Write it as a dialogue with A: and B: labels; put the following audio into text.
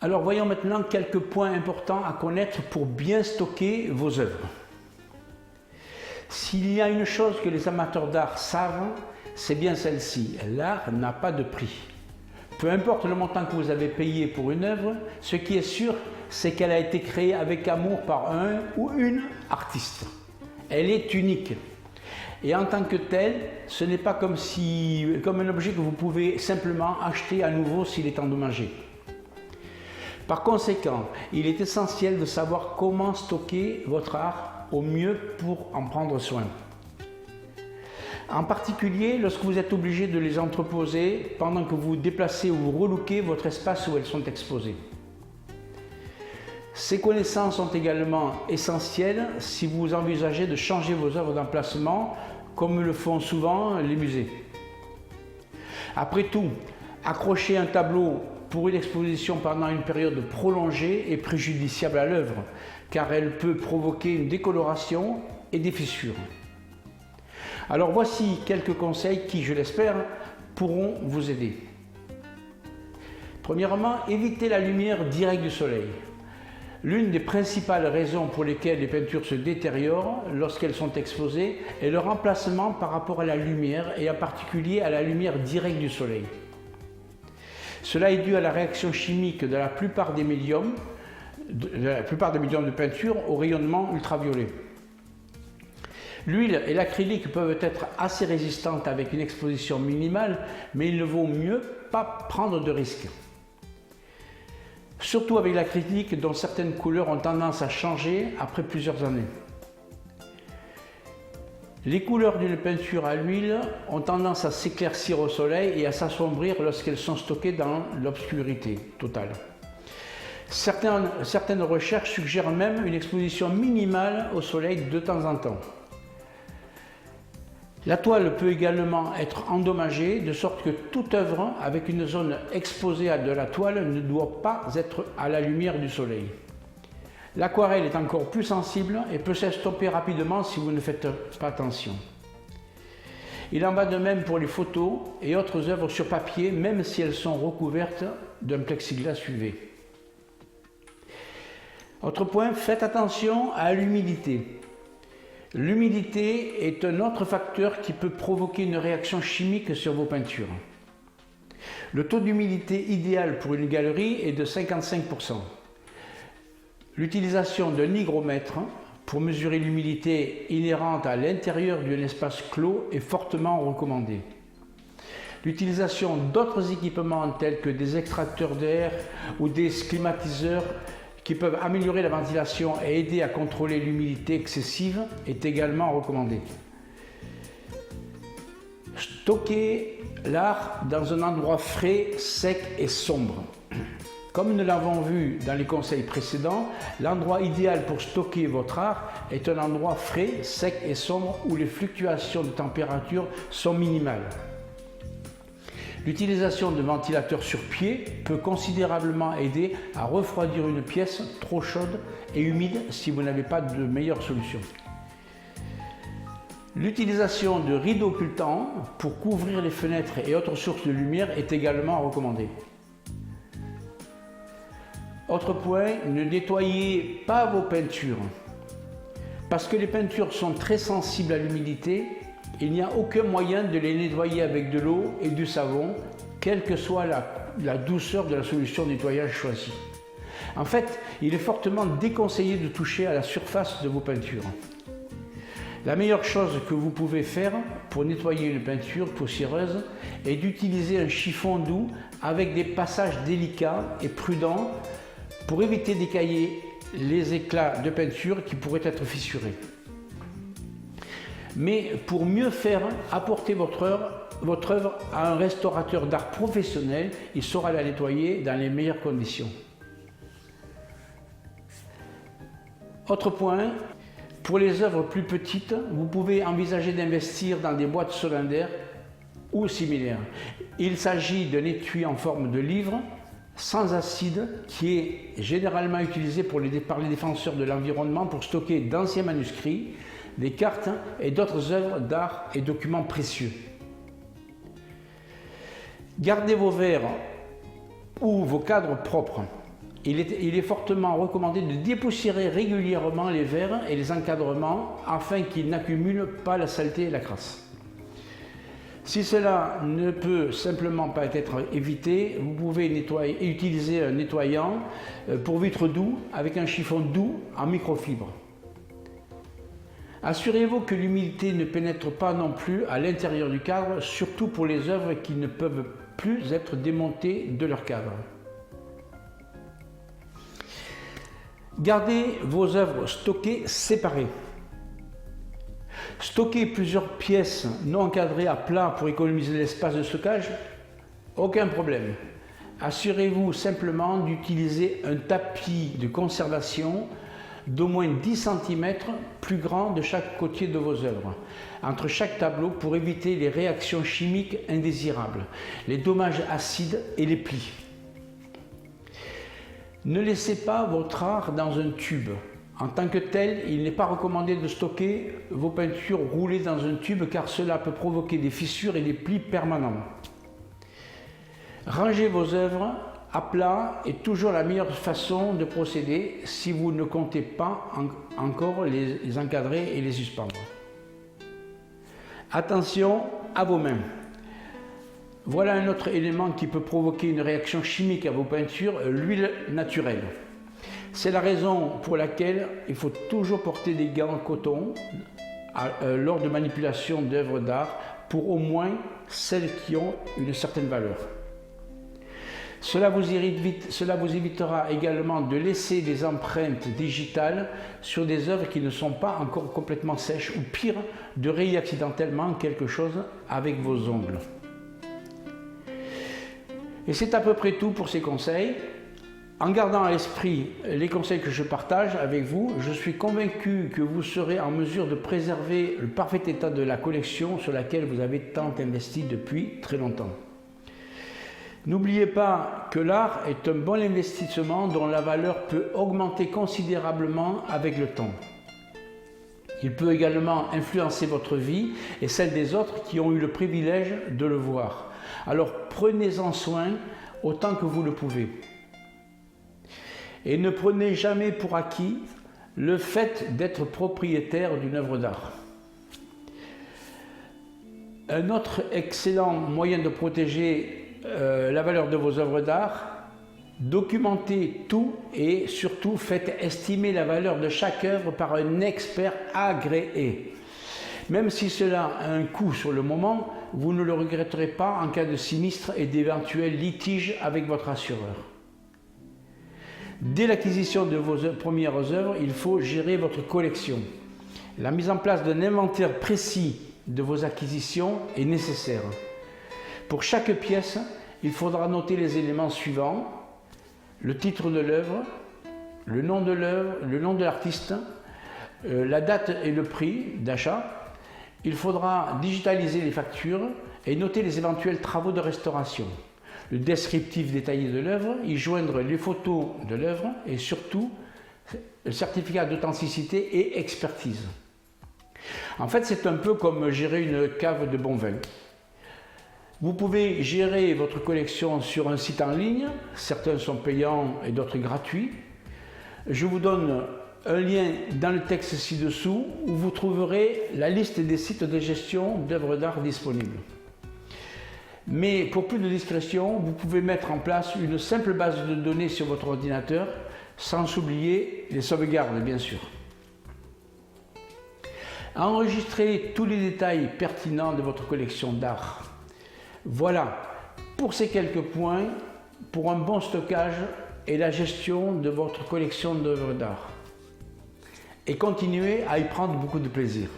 A: Alors voyons maintenant quelques points importants à connaître pour bien stocker vos œuvres. S'il y a une chose que les amateurs d'art savent, c'est bien celle-ci: l'art n'a pas de prix. Peu importe le montant que vous avez payé pour une œuvre, ce qui est sûr, c'est qu'elle a été créée avec amour par un ou une artiste. Elle est unique. Et en tant que telle, ce n'est pas comme un objet que vous pouvez simplement acheter à nouveau s'il est endommagé. Par conséquent, il est essentiel de savoir comment stocker votre art au mieux pour en prendre soin. En particulier, lorsque vous êtes obligé de les entreposer pendant que vous déplacez ou vous relookez votre espace où elles sont exposées. Ces connaissances sont également essentielles si vous envisagez de changer vos œuvres d'emplacement, comme le font souvent les musées. Après tout, accrocher un tableau pour une exposition pendant une période prolongée est préjudiciable à l'œuvre, car elle peut provoquer une décoloration et des fissures. Alors voici quelques conseils qui, je l'espère, pourront vous aider. Premièrement, évitez la lumière directe du soleil. L'une des principales raisons pour lesquelles les peintures se détériorent lorsqu'elles sont exposées est leur emplacement par rapport à la lumière et en particulier à la lumière directe du soleil. Cela est dû à la réaction chimique de la plupart des médiums de peinture au rayonnement ultraviolet. L'huile et l'acrylique peuvent être assez résistantes avec une exposition minimale, mais il ne vaut mieux pas prendre de risques. Surtout avec l'acrylique dont certaines couleurs ont tendance à changer après plusieurs années. Les couleurs d'une peinture à l'huile ont tendance à s'éclaircir au soleil et à s'assombrir lorsqu'elles sont stockées dans l'obscurité totale. Certaines recherches suggèrent même une exposition minimale au soleil de temps en temps. La toile peut également être endommagée, de sorte que toute œuvre avec une zone exposée de la toile ne doit pas être à la lumière du soleil. L'aquarelle est encore plus sensible et peut s'estomper rapidement si vous ne faites pas attention. Il en va de même pour les photos et autres œuvres sur papier, même si elles sont recouvertes d'un plexiglas UV. Autre point, faites attention à l'humidité. L'humidité est un autre facteur qui peut provoquer une réaction chimique sur vos peintures. Le taux d'humidité idéal pour une galerie est de 55%. L'utilisation d'un hygromètre pour mesurer l'humidité inhérente à l'intérieur d'un espace clos est fortement recommandée. L'utilisation d'autres équipements tels que des extracteurs d'air ou des climatiseurs qui peuvent améliorer la ventilation et aider à contrôler l'humidité excessive est également recommandée. Stockez l'art dans un endroit frais, sec et sombre. Comme nous l'avons vu dans les conseils précédents, l'endroit idéal pour stocker votre art est un endroit frais, sec et sombre où les fluctuations de température sont minimales. L'utilisation de ventilateurs sur pied peut considérablement aider à refroidir une pièce trop chaude et humide si vous n'avez pas de meilleure solution. L'utilisation de rideaux occultants pour couvrir les fenêtres et autres sources de lumière est également recommandée. Autre point, ne nettoyez pas vos peintures. Parce que les peintures sont très sensibles à l'humidité, il n'y a aucun moyen de les nettoyer avec de l'eau et du savon, quelle que soit la douceur de la solution de nettoyage choisie. En fait, il est fortement déconseillé de toucher à la surface de vos peintures. La meilleure chose que vous pouvez faire pour nettoyer une peinture poussiéreuse est d'utiliser un chiffon doux avec des passages délicats et prudents pour éviter d'écailler les éclats de peinture qui pourraient être fissurés. Mais pour mieux faire, apportez votre œuvre à un restaurateur d'art professionnel, il saura la nettoyer dans les meilleures conditions. Autre point, pour les œuvres plus petites, vous pouvez envisager d'investir dans des boîtes solindaires ou similaires. Il s'agit d'un étui en forme de livre, sans acide, qui est généralement utilisé par les défenseurs de l'environnement pour stocker d'anciens manuscrits, des cartes et d'autres œuvres d'art et documents précieux. Gardez vos verres ou vos cadres propres. il est fortement recommandé de dépoussiérer régulièrement les verres et les encadrements afin qu'ils n'accumulent pas la saleté et la crasse. Si cela ne peut simplement pas être évité, vous pouvez utiliser un nettoyant pour vitres doux avec un chiffon doux en microfibre. Assurez-vous que l'humidité ne pénètre pas non plus à l'intérieur du cadre, surtout pour les œuvres qui ne peuvent plus être démontées de leur cadre. Gardez vos œuvres stockées séparées. Stocker plusieurs pièces non encadrées à plat pour économiser l'espace de stockage, aucun problème. Assurez-vous simplement d'utiliser un tapis de conservation d'au moins 10 cm plus grand de chaque côté de vos œuvres, entre chaque tableau pour éviter les réactions chimiques indésirables, les dommages acides et les plis. Ne laissez pas votre art dans un tube. En tant que tel, il n'est pas recommandé de stocker vos peintures roulées dans un tube car cela peut provoquer des fissures et des plis permanents. Rangez vos œuvres à plat est toujours la meilleure façon de procéder si vous ne comptez pas encore les encadrer et les suspendre. Attention à vos mains. Voilà un autre élément qui peut provoquer une réaction chimique à vos peintures, l'huile naturelle. C'est la raison pour laquelle il faut toujours porter des gants en coton lors de manipulation d'œuvres d'art pour au moins celles qui ont une certaine valeur. Cela vous évitera également de laisser des empreintes digitales sur des œuvres qui ne sont pas encore complètement sèches ou pire, de rayer accidentellement quelque chose avec vos ongles. Et c'est à peu près tout pour ces conseils. En gardant à l'esprit les conseils que je partage avec vous, je suis convaincu que vous serez en mesure de préserver le parfait état de la collection sur laquelle vous avez tant investi depuis très longtemps. N'oubliez pas que l'art est un bon investissement dont la valeur peut augmenter considérablement avec le temps. Il peut également influencer votre vie et celle des autres qui ont eu le privilège de le voir. Alors prenez-en soin autant que vous le pouvez. Et ne prenez jamais pour acquis le fait d'être propriétaire d'une œuvre d'art. Un autre excellent moyen de protéger la valeur de vos œuvres d'art, documentez tout et surtout faites estimer la valeur de chaque œuvre par un expert agréé. Même si cela a un coût sur le moment, vous ne le regretterez pas en cas de sinistre et d'éventuels litiges avec votre assureur. Dès l'acquisition de vos premières œuvres, il faut gérer votre collection. La mise en place d'un inventaire précis de vos acquisitions est nécessaire. Pour chaque pièce, il faudra noter les éléments suivants: le titre de l'œuvre, le nom de l'artiste, la date et le prix d'achat. Il faudra digitaliser les factures et noter les éventuels travaux de restauration. Le descriptif détaillé de l'œuvre, y joindre les photos de l'œuvre et surtout le certificat d'authenticité et expertise. En fait, c'est un peu comme gérer une cave de bon vin. Vous pouvez gérer votre collection sur un site en ligne, certains sont payants et d'autres gratuits. Je vous donne un lien dans le texte ci-dessous où vous trouverez la liste des sites de gestion d'œuvres d'art disponibles. Mais pour plus de discrétion, vous pouvez mettre en place une simple base de données sur votre ordinateur, sans oublier les sauvegardes, bien sûr. Enregistrez tous les détails pertinents de votre collection d'art. Voilà pour ces quelques points pour un bon stockage et la gestion de votre collection d'œuvres d'art. Et continuez à y prendre beaucoup de plaisir.